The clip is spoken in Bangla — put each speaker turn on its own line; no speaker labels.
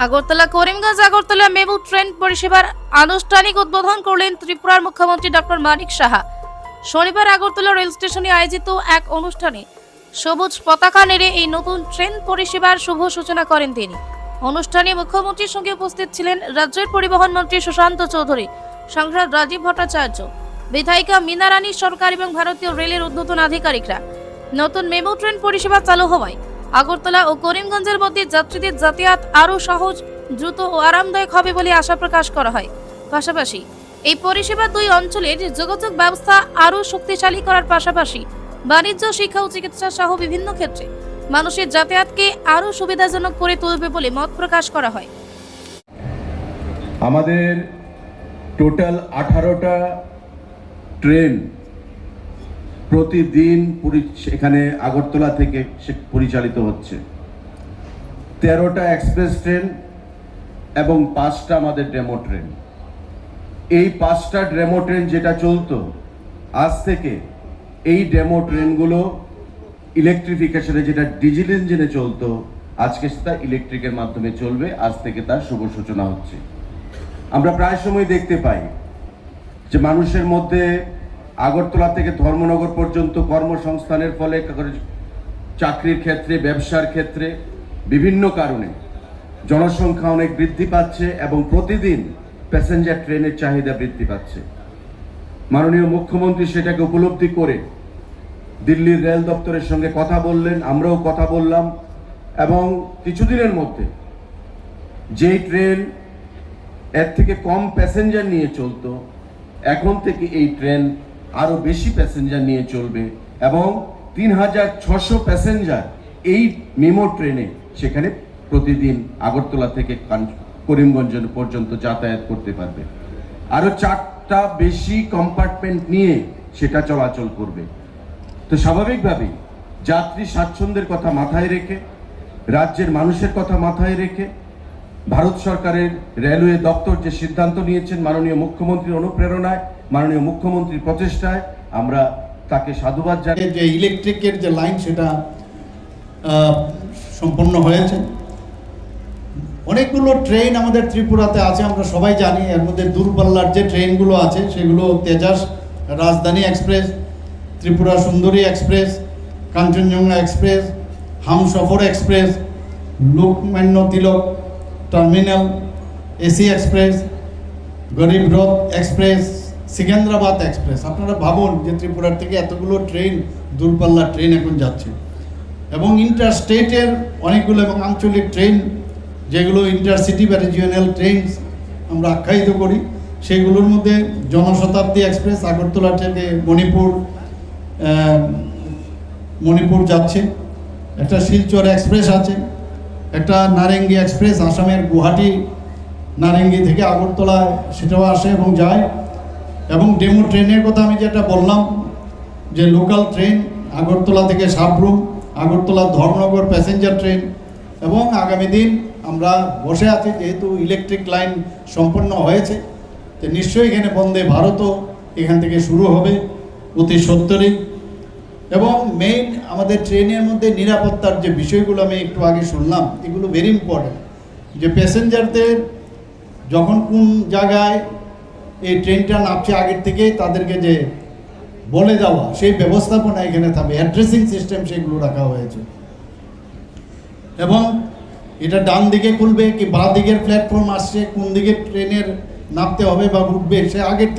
আগরতলা করিমগঞ্জ আগরতলা মেমু ট্রেন পরিষেবার আনুষ্ঠানিক উদ্বোধন করলেন ত্রিপুরার মুখ্যমন্ত্রী ডক্টর মানিক সাহা। শনিবার আগরতলা রেল স্টেশনে আয়োজিত এক অনুষ্ঠানে সবুজ পতাকা নেড়ে এই নতুন ট্রেন পরিষেবার শুভ সূচনা করেন তিনি। অনুষ্ঠানে মুখ্যমন্ত্রীর সঙ্গে উপস্থিত ছিলেন রাজ্যের পরিবহন মন্ত্রী সুশান্ত চৌধুরী, সাংসদ রাজীব ভট্টাচার্য, বিধায়িকা মীনা রানী সরকার এবং ভারতীয় রেলের ঊর্ধ্বতন আধিকারিকরা। নতুন মেমু ট্রেন পরিষেবা চালু হওয়ায় আগরতলা ও করিমগঞ্জের মধ্যে যাত্রীদের যাতায়াত আরও সহজ, দ্রুত ও আরামদায়ক হবে বলে আশা প্রকাশ করা হয়। পাশাপাশি এই পরিষেবা দুই অঞ্চলের যোগাযোগ ব্যবস্থা আরও শক্তিশালী করার পাশাপাশি বাণিজ্য, শিক্ষা ও চিকিৎসা সহ বিভিন্ন ক্ষেত্রে মানুষের যাতায়াতকে আরও সুবিধাজনক করে তুলবে বলে মত প্রকাশ করা হয়।
আমাদের টোটাল 18টা ট্রেন প্রতিদিন এখানে আগরতলা থেকে পরিচালিত হচ্ছে। 13টা এক্সপ্রেস ট্রেন এবং 5টা আমাদের ডেমো ট্রেন। এই 5টা ডেমো ট্রেন যেটা চলতো, আজ থেকে এই ডেমো ট্রেনগুলো ইলেকট্রিফিকেশনে, যেটা ডিজেল ইঞ্জিনে চলতো, আজকে তা ইলেকট্রিকের মাধ্যমে চলবে। আজ থেকে তার শুভ সূচনা হচ্ছে। আমরা প্রায় সময় দেখতে পাই যে মানুষের মধ্যে আগরতলা থেকে ধর্মনগর পর্যন্ত কর্মসংস্থানের ফলে, চাকরির ক্ষেত্রে, ব্যবসার ক্ষেত্রে, বিভিন্ন কারণে জনসংখ্যা অনেক বৃদ্ধি পাচ্ছে এবং প্রতিদিন প্যাসেঞ্জার ট্রেনের চাহিদা বৃদ্ধি পাচ্ছে। মাননীয় মুখ্যমন্ত্রী সেটাকে উপলব্ধি করে দিল্লির রেল দপ্তরের সঙ্গে কথা বললেন, আমরাও কথা বললাম, এবং কিছুদিনের মধ্যে যেই ট্রেন এর থেকে কম প্যাসেঞ্জার নিয়ে চলতো, এখন থেকে এই ট্রেন আরো বেশি প্যাসেঞ্জার নিয়ে চলবে এবং 3600 প্যাসেঞ্জার এই মেমো ট্রেনে সেখানে প্রতিদিন আগরতলা থেকে করিমগঞ্জ পর্যন্ত যাতায়াত করতে পারবে। আরো 4টা বেশি কম্পার্টমেন্ট নিয়ে সেটা চলাচল করবে। তো স্বাভাবিকভাবেই যাত্রী স্বাচ্ছন্দ্যের কথা মাথায় রেখে, রাজ্যের মানুষের কথা মাথায় রেখে ভারত সরকারের রেলওয়ে দপ্তর যে সিদ্ধান্ত নিয়েছেন, মাননীয় মুখ্যমন্ত্রীর অনুপ্রেরণায়, মাননীয় মুখ্যমন্ত্রীর প্রচেষ্টায়, আমরা তাকে সাধুবাদ জানাই।
যে ইলেকট্রিকের যে লাইন সেটা সম্পন্ন হয়েছে। অনেকগুলো ট্রেন আমাদের ত্রিপুরাতে আছে, আমরা সবাই জানি। এর মধ্যে দূরপাল্লার যে ট্রেনগুলো আছে সেগুলো তেজাস, রাজধানী express, Tripura Sundari express, Kanchenjunga express, Humsafar express, Lokmanya Tilak terminal AC express, Garib Rath express, সিকেন্দ্রাবাদ express. আপনারা ভাবুন যে ত্রিপুরার থেকে এতগুলো ট্রেন, দূরপাল্লার ট্রেন এখন যাচ্ছে। এবং ইন্টার স্টেটের অনেকগুলো এবং আঞ্চলিক ট্রেন, যেগুলো ইন্টারসিটি বা রিজিওনাল ট্রেন আমরা আখ্যায়িত করি, সেগুলোর মধ্যে জনশতাব্দী এক্সপ্রেস আগরতলা থেকে মণিপুর যাচ্ছে, একটা শিলচর এক্সপ্রেস আছে, একটা নারেঙ্গি এক্সপ্রেস আসামের গুয়াহাটি নারেঙ্গি থেকে আগরতলায় সেটাও আসে এবং যায়। এবং ডেমো ট্রেনের কথা আমি যেটা বললাম, যে লোকাল ট্রেন আগরতলা থেকে সাবরুম, আগরতলা ধর্মনগর প্যাসেঞ্জার ট্রেন। এবং আগামী দিন আমরা বসে আছি, যেহেতু ইলেকট্রিক লাইন সম্পন্ন হয়েছে, তো নিশ্চয়ই এখানে বন্দে ভারতও এখান থেকে শুরু হবে অতি সত্তরই। এবং মেইন আমাদের ট্রেনের মধ্যে নিরাপত্তার যে বিষয়গুলো আমি একটু আগে শুনলাম, এগুলো ভেরি ইম্পর্টেন্ট। যে প্যাসেঞ্জারদের যখন কোন জায়গায় এই ট্রেনটা নামছে, আগের থেকেই তাদেরকে যে বলে দেওয়া, সেই ব্যবস্থাপনা এখানে থাকবে, অ্যাড্রেসিং সিস্টেম সেগুলো রাখা হয়েছে। এবং এটা ডান দিকে খুলবে কি বাঁ দিকের প্ল্যাটফর্ম আসছে, কোন দিকে ট্রেনের নামতে হবে বা উঠবে, সে আগের